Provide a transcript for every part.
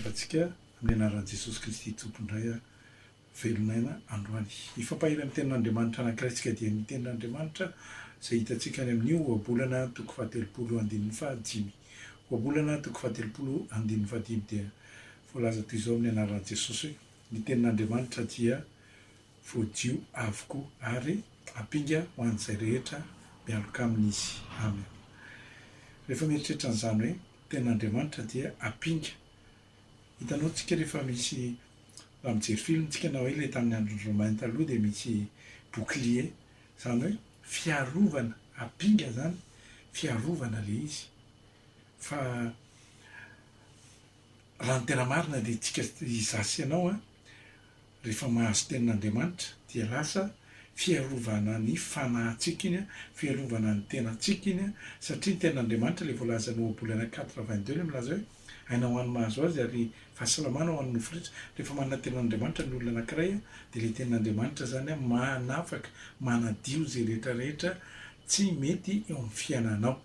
Miarabantsika amin'ny anaran'i Jesosy Kristy tompondray velonaina androany. Ifampahiri amin'ny tenin'Andriamanitra anankiray tsika dia ny tenin'Andriamanitra izay hitantsika any amin'io ohabolana toko fahatelopolo andininy fahadimy. Ohabolana toko fahatelopolo andininy fahadimy dia voalaza toy izao amin'ny anaran'i Jesosy hoe ny tenin'Andriamanitra dia voadio avokoa ary hampinga ho an'izay rehetra mialoka amin'izy. Amen. Rehefa mieritreritra an'izany hoe tenin'Andriamanitra dia hampinga. Hitanao tsika rehefa misy raha mijery film tsika na hoe ilay tamin'ny andron'ny Romainy taloha dia misy bouclier, izany hoe fiarovana, hampinga zany, fiarovana ilay izy. Fa raha ny tena marina dia tsika izasy ianao rehefa mahazo tenin'Andriamanitra dia lasa fiarovana ny fanahintsika iny, fiarovana ny tenantsika iny, satria ny tenin'Andriamanitra ilay voalaza ny ohabolana 82 ilay milaza hoe aina ho an'ny mahazo azy ary fahasalamana ho an'ny nofo rehetra. Rehefa manana tenin'Andriamanitra ny olona anankiray dia ilay tenin'Andriamanitra zany manafaka, manadio izay rehetrarehetra tsy mety eo amin'ny fiainanao.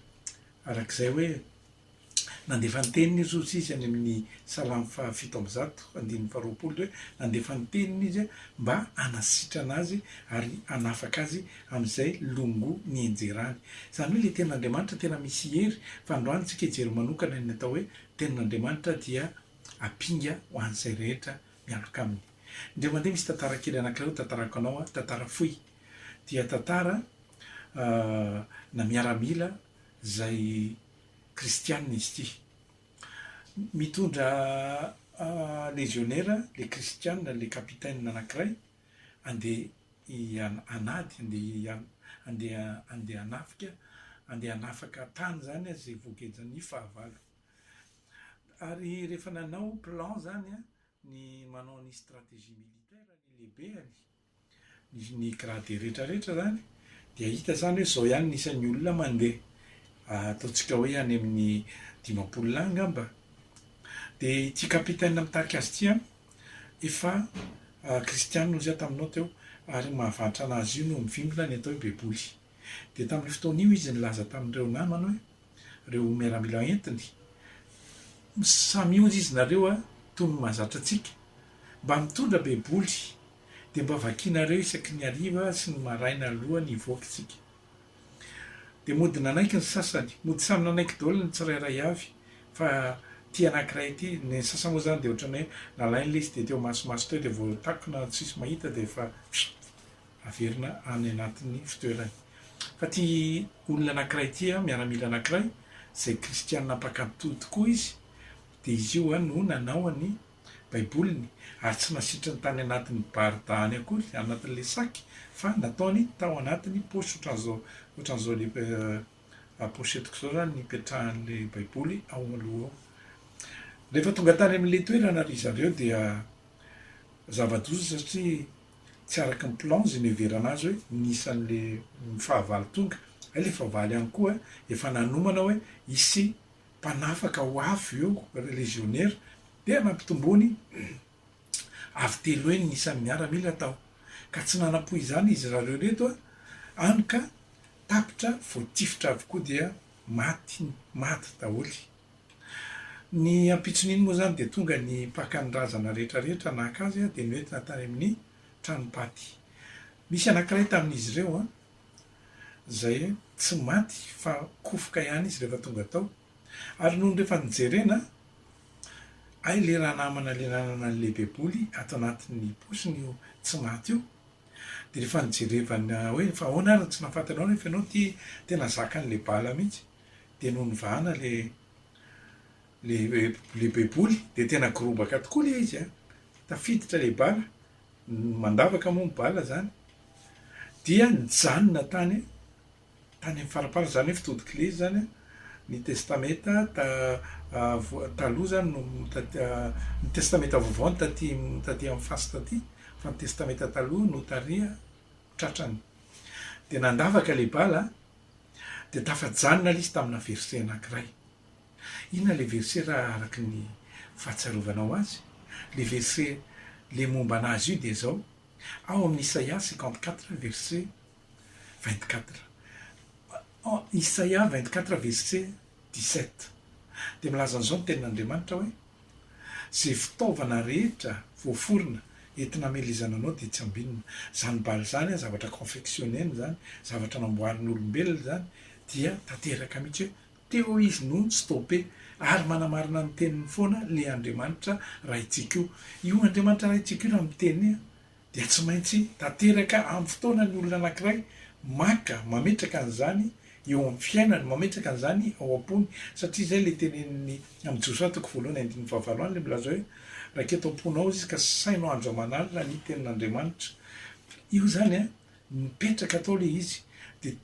Arak'izay hoe nandefa ny teniny izy ozy izy any amin'ny salamy fahafito amby zato andininy faharoapolo hoe nandefa ny teniny izy mba hanasitrana azy ary hanafaka azy amin'izay longo nienjerany. Izany hoe ilay tenin'Andriamanitra tena misy hery fa androany tsika hijery manokana ny atao hoe tenin'Andriamanitra dia hampinga ho an'izay rehetra mialoka aminy. Indray mandeha misy tantara kely anankiray tantarako anao tantara fohy. Dia tantara na miaramila izay kristianina izy ity. Mitondra légionnaire, le kristianina, le kapitaine anankiray andeha hanady, andeha hanafika, andeha hanafaka tany zany izay voagenjan'ny fahavalo. Ary rehefa nanao plan zany ny manao ny stratégie militaire ny lehibeany, ny grade rehetrarehetra zany, dia hita zany hoe zao ihany nisan'ny olona mandeha. Ataontsika hoe any amin'ny 50 angamba. Dia ity kapitaine mitarika azy ity efa kristianina izy taminao teo ary mahavatra anazy io no mivimbina ny atao hoe beboly. Dia tamin'ny fotoana io izy nilaza tamin'ireo namany hoe ireo miaramila entiny, samy ozy izy nareo toy ny mahazatra antsika mba mitondra beboly dia mba vakianareo isaky ny hariva sy ny maraina aloha ny hivoaka tsika. Dia mody nanaiky ny sasany, mody samy nanaiky daholo ny tsirairay avy, fa ty anankiray ity, ny sasany moa zany dia ohatran'ny hoe nalainy ilay izy dia teo masomaso teo dia vao takona tsisy mahita dia efa averina any anatin'ny fitoerany. Fa ty olona anankiray ity miaramila anankiray izay kristianina mpankatoto tokoa izy, dia izy io no nanao ny baiboliny ary tsy nasitrany tany anatin'ny baridany akory, anatin'ilay saky, fa nataony tao anatin'ny posy ohatran'izao le posetiko zao zany nipetrahan'ilay baiboly ao aloha ao. Rehefa tonga tany amin'ilay toerana ry zareo dia zava-doza satria tsy araky ny plan izay niheverana azy hoe nisan'ilay fahavalo tonga. Ilay fahavalo ihany koa efa nanomana hoe hisy mpanafaka ho avy eo légionnaire dia nampitombony avy telo eny nisan'ny miaramila tao. Ka tsy nanam-poy izany izy zareo reto hany ka tapitra voatifitra avokoa dia maty daholo. Ny ampitson'iny moa zany dia tonga ny mpakan razana rehetrarehetra naka azy dia noentina tany amin'ny tranompaty. Misy anankiray tamin'izy ireo izay tsy maty fa kofoka ihany izy rehefa tonga tao. Ary noho rehefa nijerena le raha namana le nanana n'ilay beboly ato anatin'ny posiny io tsy maty io. Dia rehefa nijerevana hoe fa ahoana ary tsy nahafantanao nefa ianao ty tena zakan'ilay bala mihitsy, dia noho nivahana le beboly dia tena gorobaka tokoa le izy tafiditra le bala, mandavaka moa ny bala zany, dia nijanona tany amin'ny farapara, zany hoe fitodik'ile izy zany ny testameta taloha zany ny testameta vaovao ny taty amin'ny fasy taty, fa ny testameta taloha no taria tratrany. Dia nandavaka le bala dia tafajanona izy tamina verset anankiray. Inona le verset raha araky ny fahatsiarovanao azy? Le verset le momba anazy io dia zao ao amin'ny Isaia 54 verset 24. Isaia 24 verset 17 dia milaza an'izao ny tenin'Andriamanitra hoe zay fitaovana rehetra voaforona entina amelezana anao de tsy ambinina zany baly zany a zavatra confectionnaine zany zavatra namboarin'olombelona zany dia tanteraka mihitsy hoe teo izy no stoppe ary manamarina ny teniny foana le Andriamanitra rahaitsika io Andriamanitra rahaitsika io raha miteny dia tsy maintsy tanteraka amin'ny fotoana ny olona anankiray maka mametraka an'izany eo amin'ny fiainany mametraka an'izany ao am-pony satria zay le teneniny amin'ny Josatoko voalohany andininy fahavaloany le milaza hoe raha keto am-ponao izy ka sainao andro aman'alina ny tenin'Andriamanitra io zany a mipetraka atao le izy de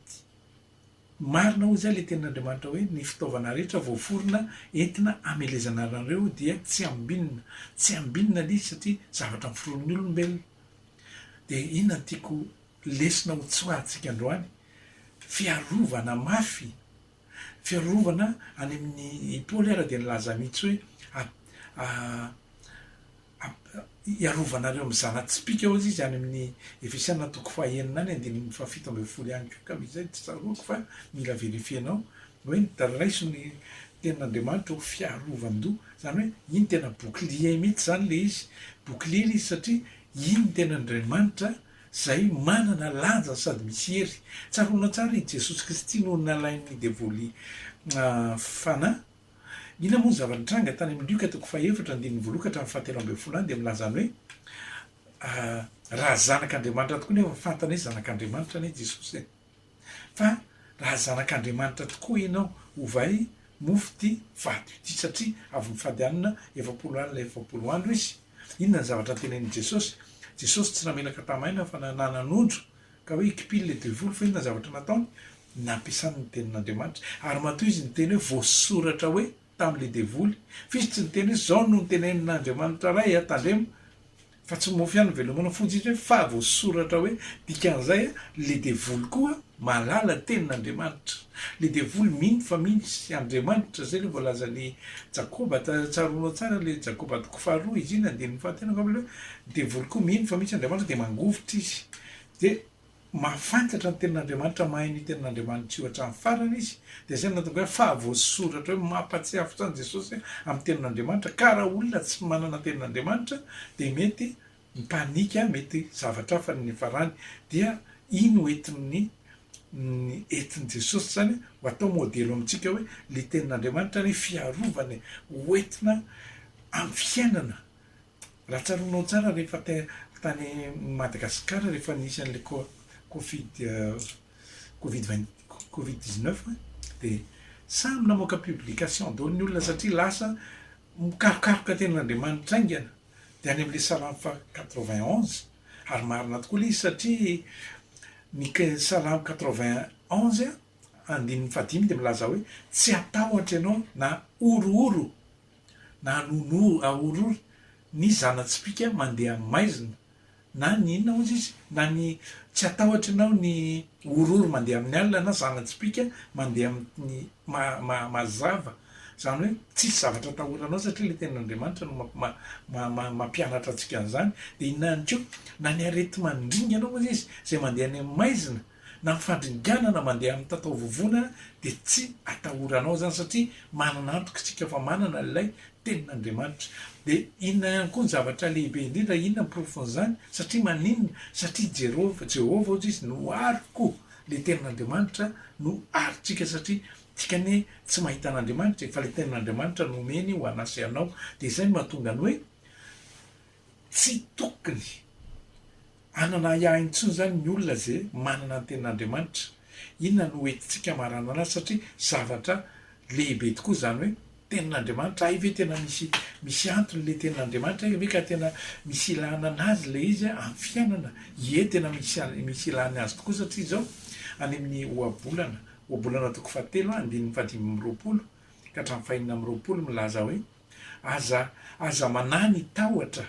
marina ho zay le tenin'Andriamanitra hoe ny fitaovana rehetra voaforona entina amelezana anareo dia tsy ambinina le izy satria zavatra miforon'ny olombelona de inona tiako lesina ho tsoahantsika androany fiarovana mafy fiarovana any amin'ny Paoly ara dia nilaza mihitsy hoe iarovana reo mizanatsipika ao izy any amin'ny Efesiana toko fahaenina any andininy fahafito amby folo ihany ko ka izay tsy tsaroako fa mila verifianao hoe nitaraiso ny tenin'Andriamanitra ho fiarovan-doha zany hoe iny tena bouclier mihitsy zany le izy bouclier izy satria iny tenin'Andriamanitra zay manana lanja sady misy hery tsaroana tsara i Jesosy Kristy no nalain'ny devoly fanahy ina moa ny zavatra-tranga tany amin'ny Lioka toko fahaefatra andininy voalokatra amin'ny fahatelo amby folo any de milazany hoe raha zanak'Andriamanitra tokoa nefa fantana hoe zanak'Andriamanitra ne Jesosy fa raha zanak'Andriamanitra tokoa ianao ovay mofo ty vato ity satria avy mifady anina 70 andro izy inona ny zavatra tenen'i Jesosy tsy namelaka tamaina fa nanan'ondro ka hoe ikipily le devoly fa inona ny zavatra nataony nampiasany ny tenin'Andriamanitra ary matoa izy ny teny hoe voasoratra hoe tam'le devoly fisy tsy niteny hoe zao no tenenin'Andriamanitra ray tandremo fa tsy mofy ihany velomana fontsy izy hoe fa voasoratra hoe dikan'izay le devoly koa malala tenin'Andriamanitra le devoly mino fa misy Andriamanitra zay le voalazany Jakoba tsaroanao tsara le Jakoba toko faharoa izy iny andininy fahatenako amle hoe devoly koa mino fa misy Andriamanitra de mangovitra izy de mafantatra ny tenin'Andriamanitra mahay ny tenin'Andriamanitra io hatramin'ny farany izy de zay natao hoe fa voasoratra hoe mampatsiafo tsany Jesosy amin'ny tenin'Andriamanitra ka raha olona tsy manana tenin'Andriamanitra de mety mipanika mety zavatra hafa ny farany dia ino entin'ny entin'i Jesosy zany ho atao modelo amintsika hoe le tenin'Andriamanitra ny fiarovany hoentina amin'ny fiainana raha tsaroanao tsara rehefa tany Madagasikara rehefa nisy an'le Covid-19 de samy namoaka publication daholo ny olona satria lasa mikarokaroka tenin'Andriamanitra aingana de any am'le Salamo 91 ary marina tokoa le izy satria ny Salamo 91 andininy fadimy de milaza hoe tsy atahotra ianao na orooro na ahorory ny zanatsipika mandeha maizina na ny inona ozy izy na ny tsy atahotra ianao ny orory mandeha amin'ny alina na zanatsipika mandeha amin'ny mazava zany hoe tsisy zavatra atahoranao satria le tenin'Andriamanitra no mampianatra antsika an'izany de inona ko na ny arety mandringa anao ozy izy zay mandeha any amin'ny maizina na mifandringanana mandeha amin'ny tatao vovona de tsy atahoranao zany satria manana antoka tsika fa manana lay tenin'Andriamanitra de inona ihany koa ny zavatra lehibe indrindra inona miprofon'izany satria maninona satria Jehova ozy izy no ariko le tenin'Andriamanitra no aritsika satria tsika ne tsy mahita an'Andriamanitra fa le tenin'Andriamanitra nomeny ho anasy anao de zay mahatonga ny hoe tsy tokony anana iahintsony zany ny olona zay manana ny tenin'Andriamanitra inona no entintsika marana anazy satria zavatra lehibe tokoa zany hoe tenin'Andriamanitra ay ve tena misy antony le tenin'Andriamanitra ay ve ka tena misy ilana anazy le izy amin'ny fiainana tena misy ilany azy tokoa satria zao any amin'ny oabolana toko fahatelo andininy fadimy am'roapolo ka hatramin'ny fahinina am'roapolo milaza hoe aza manany tahotra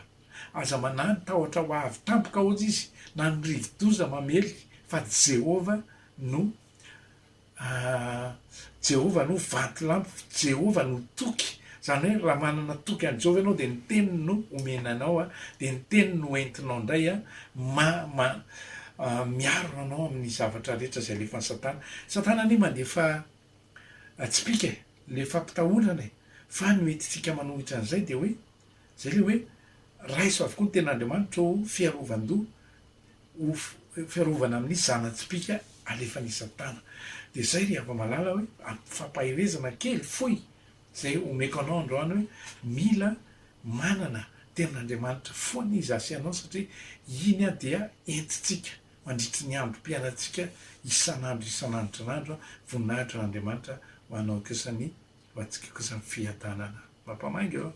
ho avy tampoka ozy izy na ny rivo-doza mamely fa Jehova no vantolampy Jehova no toky zany hoe raha manana toky an' Jehova ianao de ny teniny no omenanao de ny teniny no entinao indray miaro anao amin'ny zavatra rehetra zay alefa ny satana anie mandefa tsipika le fampitahorana fa no entitsika manohitra an'izay de hoe zay le hoe raiso avokoa ny ten'andriamanitra ho fiarovan-doha ho fiarovana amin'ny zanatsipika alefa nisatana de zay ry ava-malala hoe fampahirezana kely foy zay omeko anao androany hoe mila manana ten'andriamanitra foany izy asianao satria iny a dia entitsika mandritry ny androm-piainatsika isan'andro voninahitra n'andriamanitra ho anao kosany ho atsika kosa ny fiadanana mampamainga eo